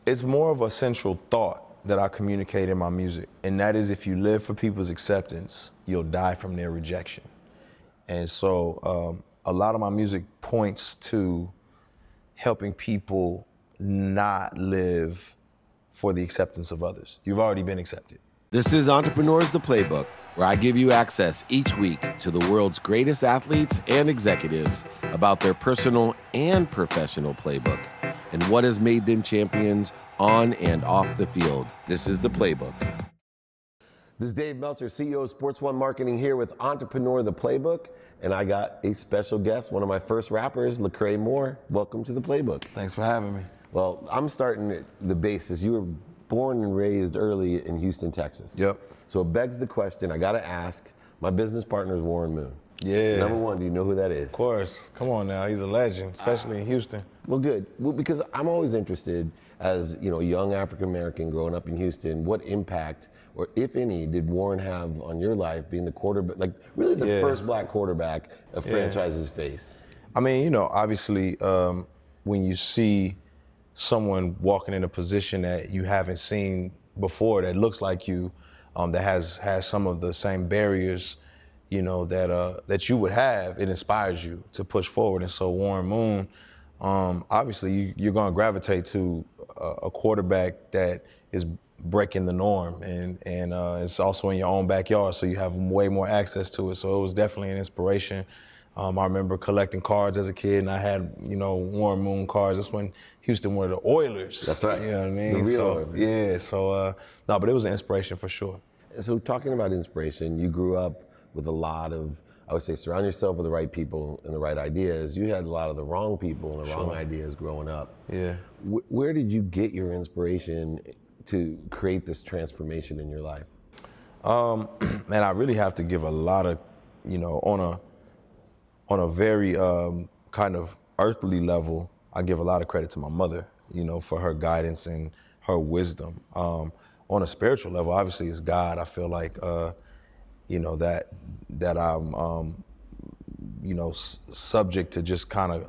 It's more of a central thought that I communicate in my music, and that is, if you live for people's acceptance, you'll die from their rejection. And so a lot of my music points to helping people not live for the acceptance of others. You've already been accepted. This is Entrepreneurs the Playbook, where I give you access each week to the world's greatest athletes and executives about their personal and professional playbook and what has made them champions on and off the field. This is the Playbook. This is Dave Meltzer, CEO of Sports One Marketing, here with Entrepreneur the Playbook, and I got a special guest, one of my first rappers, Lecrae Moore. Welcome to the Playbook. Thanks for having me. Well, I'm starting at the basis. You were born and raised early in Houston, Texas. Yep. So it begs the question, I gotta ask, my business partner is Warren Moon. Yeah. Number one, do you know who that is? Of course. Come on now, he's a legend, especially in Houston. Well, good. Well, because I'm always interested, as a young African American growing up in Houston, what impact, or if any, did Warren have on your life, being the quarterback, like really the first black quarterback a franchise's face? I mean, obviously, when you see someone walking in a position that you haven't seen before, that looks like you, that has some of the same barriers, that you would have, it inspires you to push forward. And so Warren Moon, obviously you're going to gravitate to a quarterback that is breaking the norm, and it's also in your own backyard, so you have way more access to it. So it was definitely an inspiration. I remember collecting cards as a kid, and I had, Warren Moon cards. That's when Houston were the Oilers. That's right. You know what I mean? The real Oilers. Yeah, so, no, but it was an inspiration for sure. So talking about inspiration, you grew up with a lot of, I would say, surround yourself with the right people and the right ideas. You had a lot of the wrong people and the wrong ideas growing up. Yeah. Where did you get your inspiration to create this transformation in your life? Man, I really have to give a lot of, on a very kind of earthly level, I give a lot of credit to my mother, for her guidance and her wisdom. On a spiritual level, obviously, it's God. I feel like, that I'm, subject to just kind of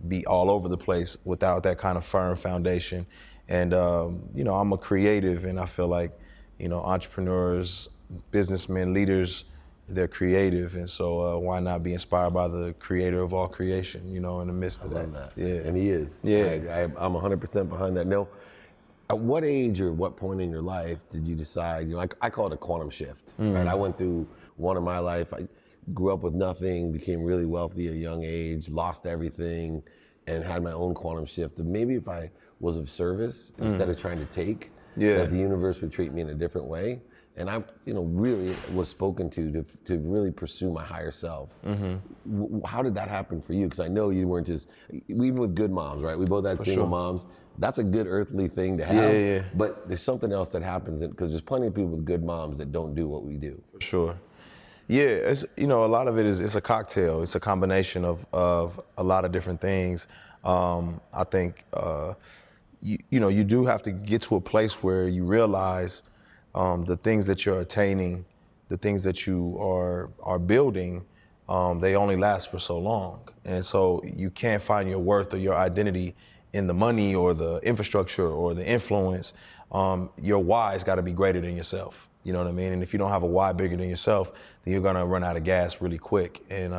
be all over the place without that kind of firm foundation. And, I'm a creative, and I feel like, entrepreneurs, businessmen, leaders, they're creative. And so why not be inspired by the creator of all creation, in the midst of that. Yeah, and he is. Yeah. I'm 100% behind that. Now, at what age or what point in your life did you decide, I call it a quantum shift, right? I went through one in my life. I grew up with nothing, became really wealthy at a young age, lost everything, and had my own quantum shift. And maybe if I was of service, instead of trying to take, that the universe would treat me in a different way. And I, really was spoken to really pursue my higher self. How did that happen for you? Because I know you weren't just, even with good moms, right? We both had single moms. That's a good earthly thing to have. Yeah. But there's something else that happens, because there's plenty of people with good moms that don't do what we do. For sure. Yeah, it's, a lot of it is, it's a cocktail. It's a combination of a lot of different things. I think, you do have to get to a place where you realize the things that you're attaining, the things that you are building, they only last for so long. And so you can't find your worth or your identity in the money or the infrastructure or the influence. Your why's got to be greater than yourself. You know what I mean? And if you don't have a why bigger than yourself, then you're gonna run out of gas really quick. And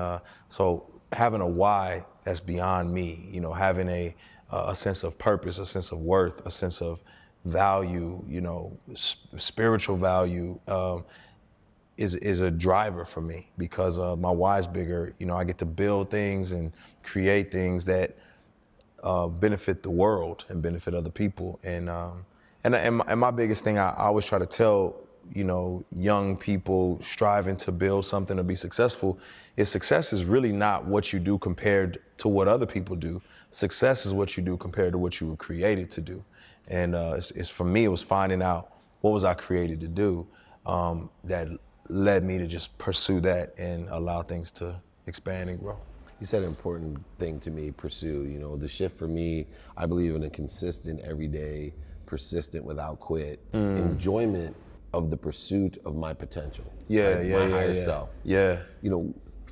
so having a why that's beyond me, having a sense of purpose, a sense of worth, a sense of value, spiritual value, is a driver for me, because my why's bigger. I get to build things and create things that benefit the world and benefit other people. And my biggest thing, I always try to tell young people striving to build something to be successful, is success is really not what you do compared to what other people do. Success is what you do compared to what you were created to do. And it's for me, it was finding out what was I created to do, that led me to just pursue that and allow things to expand and grow. You said an important thing to me, pursue. The shift for me, I believe in a consistent, everyday, persistent, without quit, enjoyment of the pursuit of my potential. My higher self. Yeah.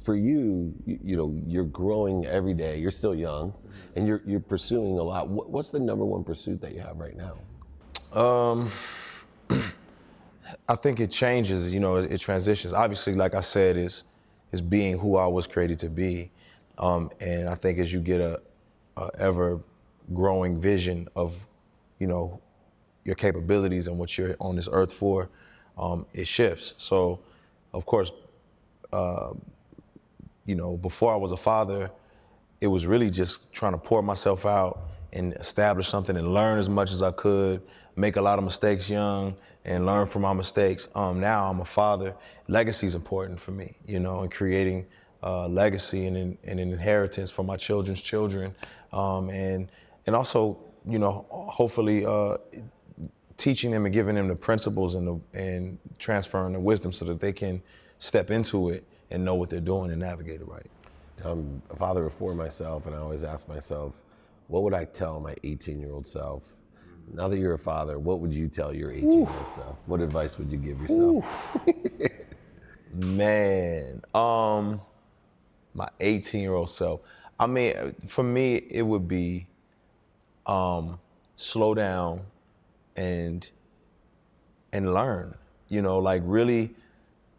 for you, you know, you're growing every day. You're still young, and you're pursuing a lot. What's the number one pursuit that you have right now? I think it changes, you know, it transitions. Obviously, like I said, is being who I was created to be. And I think as you get a ever growing vision of, you know, your capabilities and what you're on this earth for, it shifts. So, of course, you know, before I was a father, it was really just trying to pour myself out and establish something and learn as much as I could, make a lot of mistakes young and learn from my mistakes. Now I'm a father. Legacy is important for me, you know, and creating legacy and an inheritance for my children's children. And also, you know, hopefully teaching them and giving them the principles and transferring the wisdom so that they can step into it and know what they're doing and navigate it right. I'm a father of 4 myself, and I always ask myself, what would I tell my 18-year-old self? Now that you're a father, what would you tell your 18-year-old self? What advice would you give yourself? Man, my 18-year-old self. I mean, for me, it would be slow down and learn. You know, like really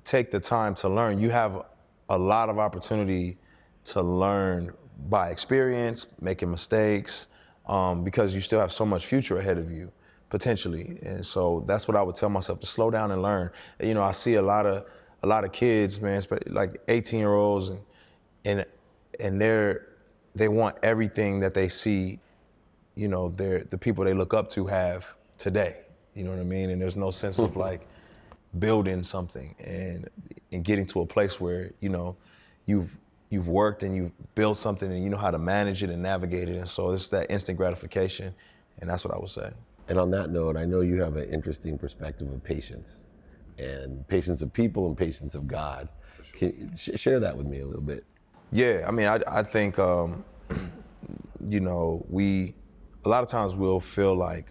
take the time to learn. You have a lot of opportunity to learn by experience, making mistakes, because you still have so much future ahead of you, potentially. And so that's what I would tell myself, to slow down and learn. You know, I see a lot of kids, man, like 18-year-olds, and they want everything that they see, you know, the people they look up to have today. You know what I mean? And there's no sense of like building something and getting to a place where, you know, you've worked and you've built something and you know how to manage it and navigate it. And so it's that instant gratification, and that's what I would say. And on that note, I know you have an interesting perspective of patience, and patience of people and patience of God. Sure. Can you share that with me a little bit? Yeah, I mean, I think, you know, a lot of times we'll feel like,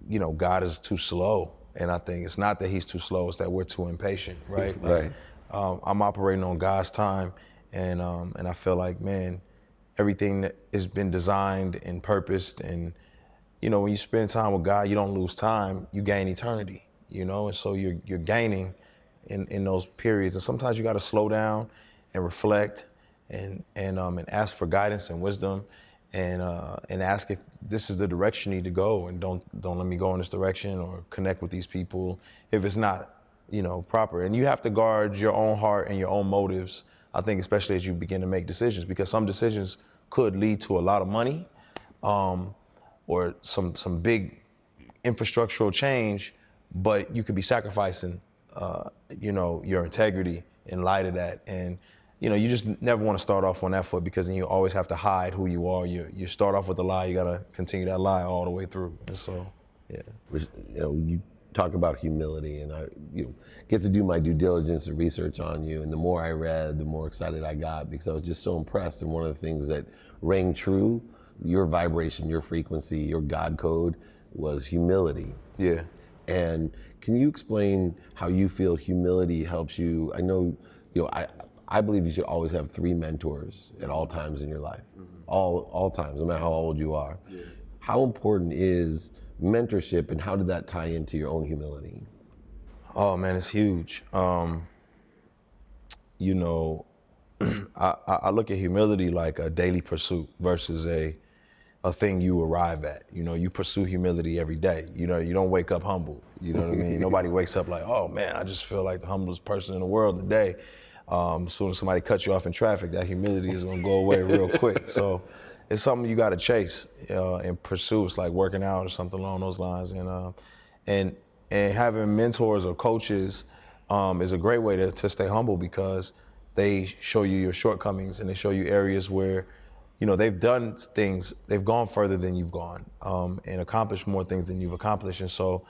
you know, God is too slow. And I think it's not that he's too slow, it's that we're too impatient, right? Right. I'm operating on God's time, and I feel like, man, everything that has been designed and purposed, and, you know, when you spend time with God, you don't lose time, you gain eternity, you know? And so you're gaining in those periods. And sometimes you got to slow down and reflect and ask for guidance and wisdom, and ask if this is the direction you need to go, and don't let me go in this direction, or connect with these people if it's not, you know, proper. And you have to guard your own heart and your own motives, I think, especially as you begin to make decisions, because some decisions could lead to a lot of money, or some big infrastructural change, but you could be sacrificing, you know, your integrity in light of that. And, you know, you just never want to start off on that foot, because then you always have to hide who you are. You start off with a lie, you got to continue that lie all the way through. And so, yeah. You know, you talk about humility, and I get to do my due diligence and research on you. And the more I read, the more excited I got, because I was just so impressed. And one of the things that rang true, your vibration, your frequency, your God code, was humility. Yeah. And can you explain how you feel humility helps you? I know, you know, I believe you should always have 3 mentors at all times in your life, all times, no matter how old you are. Yeah. How important is mentorship, and how did that tie into your own humility? Oh man, it's huge. You know, I look at humility like a daily pursuit versus a thing you arrive at. You know, you pursue humility every day. You know, you don't wake up humble. You know what I mean? Nobody wakes up like, oh man, I just feel like the humblest person in the world today. As soon as somebody cuts you off in traffic, that humility is gonna go away real quick. So it's something you gotta chase and pursue. It's like working out or something along those lines. And having mentors or coaches is a great way to stay humble, because they show you your shortcomings and they show you areas where, you know, they've done things, they've gone further than you've gone, and accomplished more things than you've accomplished. And so,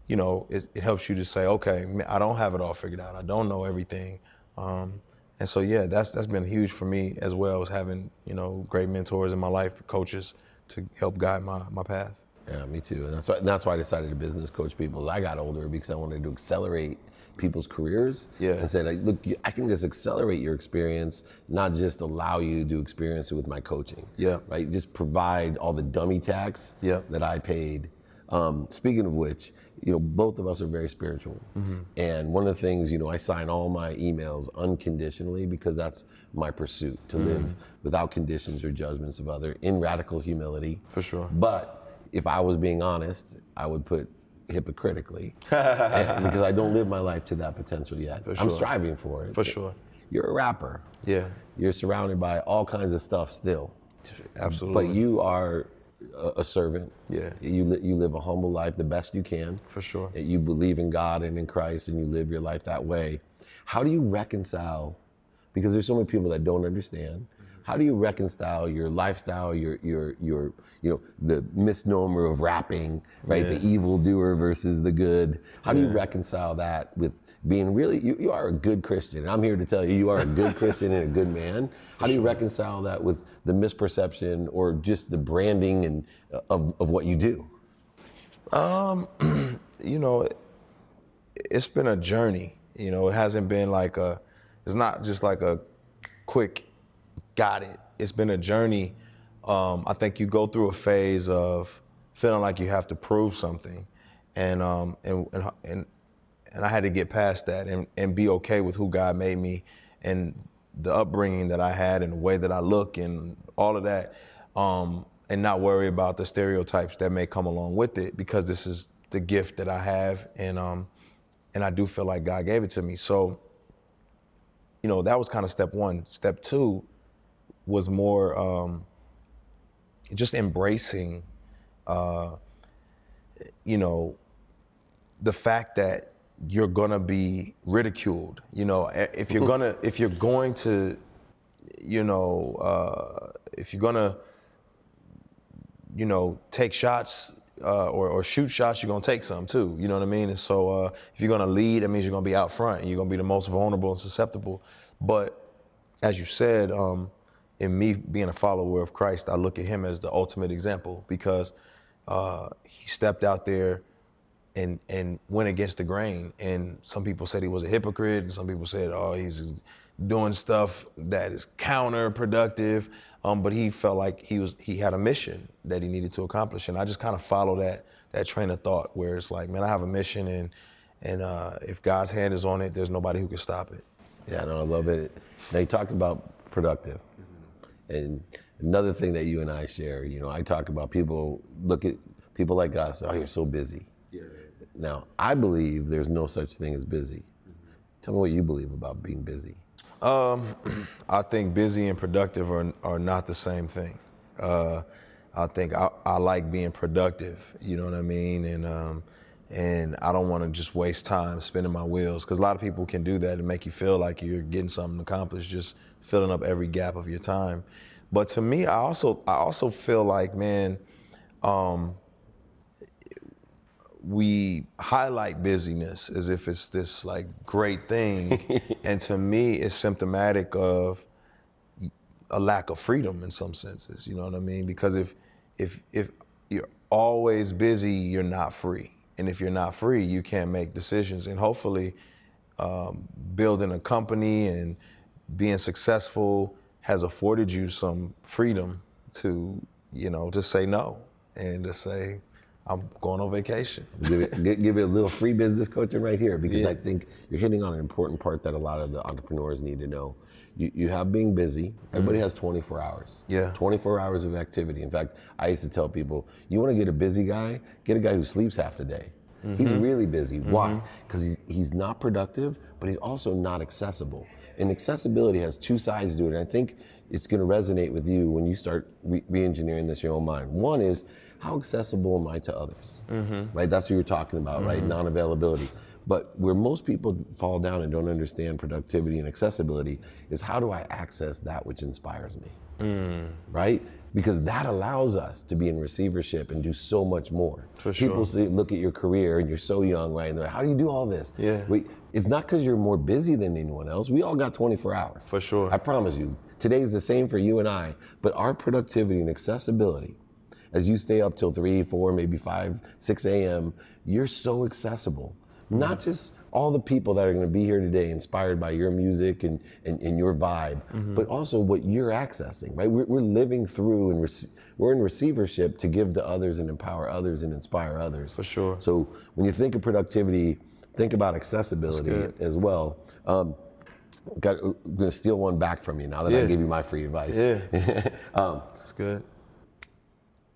you know, it helps you to say, okay, I don't have it all figured out. I don't know everything. And so, yeah, that's been huge for me, as well as having, you know, great mentors in my life, coaches, to help guide my path. Yeah, me too. And that's why I decided to business coach people as I got older, because I wanted to accelerate people's careers. Yeah. And said, like, look, I can just accelerate your experience, not just allow you to experience it with my coaching. Yeah. Right? Just provide all the dummy tax that I paid. Speaking of which, both of us are very spiritual. And one of the things, I sign all my emails unconditionally, because that's my pursuit, to live without conditions or judgments of other, in radical humility. For sure. But if I was being honest, I would put hypocritically, because I don't live my life to that potential yet. For sure. I'm striving for it. For sure. You're a rapper. Yeah. You're surrounded by all kinds of stuff still. Absolutely. But you are a servant. Yeah. You live a humble life the best you can. For sure. You believe in God and in Christ, and you live your life that way. How do you reconcile, because there's so many people that don't understand, how do you reconcile your lifestyle, your the misnomer of rapping, right? The evildoer versus the good. How do you reconcile that with being really, you are a good Christian. And I'm here to tell you, you are a good Christian and a good man. How do you reconcile that with the misperception or just the branding and of what you do? It's been a journey. It hasn't been it's not just like a quick got it. It's been a journey. I think you go through a phase of feeling like you have to prove something, and I had to get past that and be okay with who God made me and the upbringing that I had and the way that I look and all of that, and not worry about the stereotypes that may come along with it, because this is the gift that I have, and I do feel like God gave it to me. So, that was kind of step one. Step two was more just embracing, the fact that you're gonna be ridiculed. If you're going to take shots or shoot shots, you're gonna take some too. You know what I mean? And so if you're gonna lead, that means you're gonna be out front, and you're gonna be the most vulnerable and susceptible. But as you said, in me being a follower of Christ, I look at him as the ultimate example, because he stepped out there and went against the grain. And some people said he was a hypocrite, and some people said, he's doing stuff that is counterproductive. But he felt like he had a mission that he needed to accomplish. And I just kind of follow that train of thought, where it's like, man, I have a mission, and if God's hand is on it, there's nobody who can stop it. Yeah, no, I love it. Now, you talked about productive. And another thing that you and I share, I talk about people, look at people like us, you're so busy. Yeah. Now, I believe there's no such thing as busy. Tell me what you believe about being busy. I think busy and productive are not the same thing. I think I like being productive, you know what I mean? And I don't want to just waste time spinning my wheels, because a lot of people can do that and make you feel like you're getting something accomplished, just filling up every gap of your time. But to me, I also feel like, man, we highlight busyness as if it's this like great thing. And to me, it's symptomatic of a lack of freedom in some senses, you know what I mean? Because if you're always busy, you're not free. And if you're not free, you can't make decisions. And hopefully building a company and being successful has afforded you some freedom to, to say no and to say, I'm going on vacation. Give it a little free business coaching right here, because I think you're hitting on an important part that a lot of the entrepreneurs need to know. You have being busy. Everybody has 24 hours. Yeah. 24 hours of activity. In fact, I used to tell people, you want to get a busy guy, get a guy who sleeps half the day. He's really busy. Why? Because he's not productive, but he's also not accessible. And accessibility has two sides to it. And I think it's going to resonate with you when you start re-engineering this in your own mind. One is, how accessible am I to others? Right? That's what you're talking about, right? Non-availability. But where most people fall down and don't understand productivity and accessibility is, how do I access that which inspires me? Right? Because that allows us to be in receivership and do so much more. For sure. People look at your career and you're so young, right? And they're like, how do you do all this? Yeah. It's not because you're more busy than anyone else. We all got 24 hours. For sure. I promise you. Today's the same for you and I, but our productivity and accessibility as you stay up till 3, 4, maybe 5, 6 a.m., you're so accessible. Not just all the people that are going to be here today inspired by your music and your vibe, but also what you're accessing, right? We're living through and we're in receivership to give to others and empower others and inspire others. For sure. So when you think of productivity, think about accessibility as well. I'm going to steal one back from you now that I gave you my free advice. Yeah, that's good.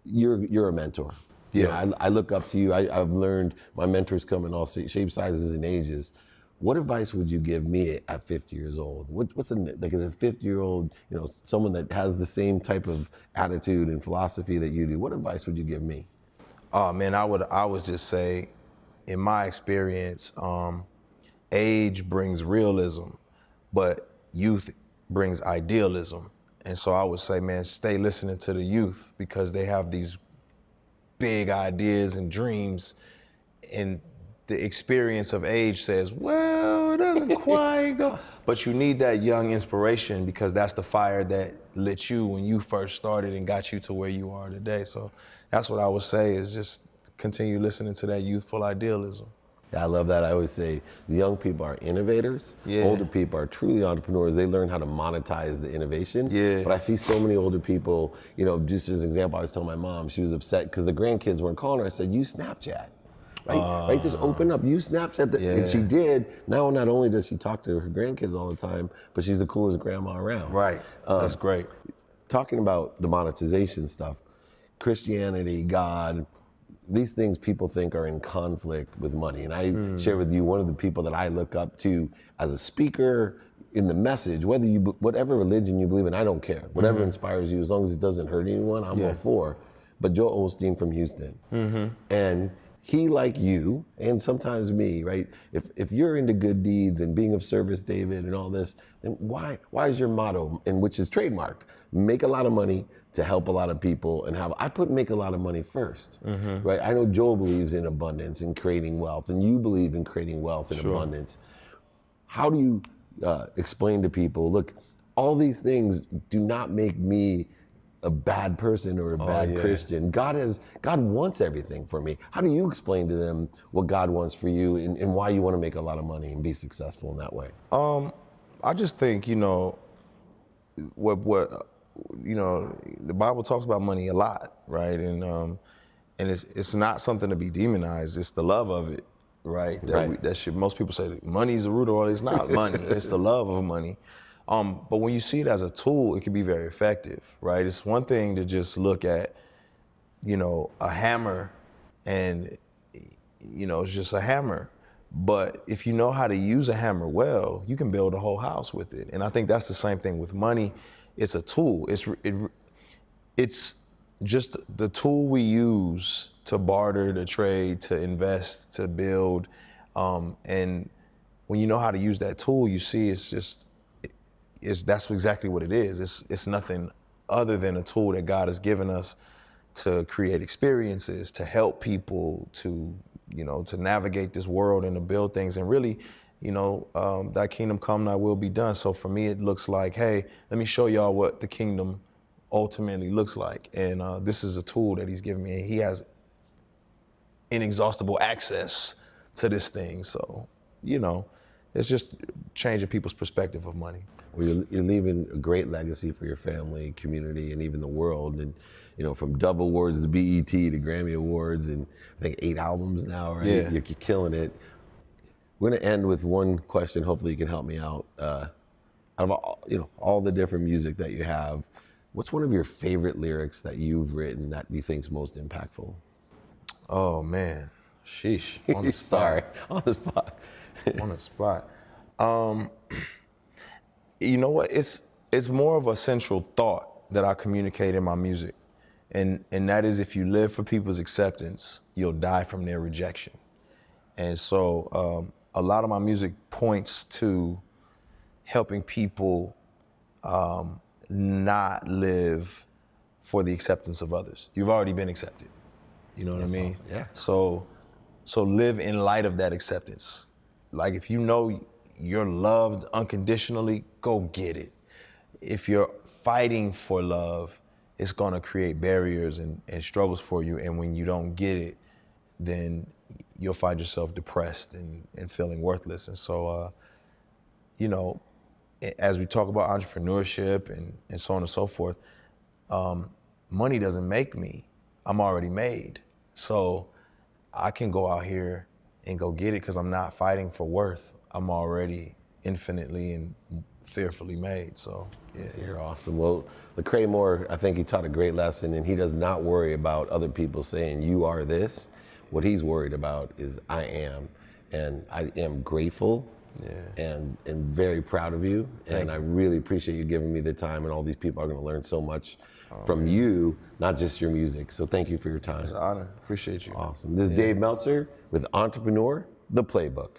You're a mentor. Yeah, you know, I look up to you. I've learned my mentors come in all shapes, sizes, and ages. What advice would you give me at 50 years old? What's like as a 50-year-old, you know, someone that has the same type of attitude and philosophy that you do? What advice would you give me? Oh man, I would just say, in my experience, age brings realism, but youth brings idealism. And so I would say, man, stay listening to the youth because they have these big ideas and dreams, and the experience of age says, well, it doesn't quite go. But you need that young inspiration because that's the fire that lit you when you first started and got you to where you are today. So that's what I would say, is just continue listening to that youthful idealism. Yeah, I love that. I always say the young people are innovators. Yeah. Older people are truly entrepreneurs. They learn how to monetize the innovation. Yeah. But I see so many older people, you know, just as an example, I was telling my mom, she was upset because the grandkids weren't calling her. I said, use Snapchat. Right? Just open up, use Snapchat. And she did. Now, not only does she talk to her grandkids all the time, but she's the coolest grandma around. Right. That's great. Talking about the monetization stuff, Christianity, God, these things people think are in conflict with money. And I share with you one of the people that I look up to as a speaker in the message, whatever religion you believe in, I don't care. Whatever inspires you, as long as it doesn't hurt anyone, I'm all for. But Joel Osteen from Houston. And he, like you, and sometimes me, right? If you're into good deeds and being of service, David, and all this, then why is your motto, and which is trademarked, make a lot of money to help a lot of people and I put make a lot of money first, right? I know Joel believes in abundance and creating wealth, and you believe in creating wealth and abundance. How do you explain to people, look, all these things do not make me a bad person or a bad Christian. God wants everything for me. How do you explain to them what God wants for you and why you want to make a lot of money and be successful in that way? I just think, you know, you know, the Bible talks about money a lot, right? And it's not something to be demonized. It's the love of it, right? Most people say money is the root of all. It's not money. It's the love of money. But when you see it as a tool, it can be very effective, right? It's one thing to just look at, you know, a hammer and, you know, it's just a hammer. But if you know how to use a hammer well, you can build a whole house with it. And I think that's the same thing with money. It's a tool. It's just the tool we use to barter, to trade, to invest, to build. And when you know how to use that tool, you see that's exactly what it is. It's nothing other than a tool that God has given us to create experiences, to help people, to, you know, to navigate this world and to build things and really, you know, thy kingdom come, thy will be done. So for me, it looks like, hey, let me show y'all what the kingdom ultimately looks like. And this is a tool that he's given me, and he has inexhaustible access to this thing. So, you know, it's just changing people's perspective of money. Well, you're leaving a great legacy for your family, community, and even the world. And, you know, from Dove Awards to BET to Grammy Awards, and I think 8 albums now, right? Yeah. You're killing it. We're gonna end with one question. Hopefully you can help me out. Out of all the different music that you have, what's one of your favorite lyrics that you've written that you think's most impactful? Oh man, sheesh, on the spot. Sorry, on the spot. On the spot. You know what? It's more of a central thought that I communicate in my music, and that is, if you live for people's acceptance, you'll die from their rejection. And so a lot of my music points to helping people not live for the acceptance of others. You've already been accepted. You know what I mean? Awesome. Yeah. So live in light of that acceptance. Like, if you know you're loved unconditionally, go get it. If you're fighting for love it's gonna create barriers and struggles for you. And when you don't get it, then you'll find yourself depressed and feeling worthless. And so, you know, as we talk about entrepreneurship and so on and so forth, money doesn't make me. I'm already made. So I can go out here and go get it because I'm not fighting for worth. I'm already infinitely and fearfully made. So yeah. You're awesome. Well, Lecrae Moore, I think he taught a great lesson, and he does not worry about other people saying you are this. What he's worried about is I am, and I am grateful. Yeah. And very proud of you. And I really appreciate you giving me the time, and all these people are going to learn so much from you, not just your music. So thank you for your time. It's an honor. Appreciate you. Awesome. This is Dave Meltzer with Entrepreneur, The Playbook.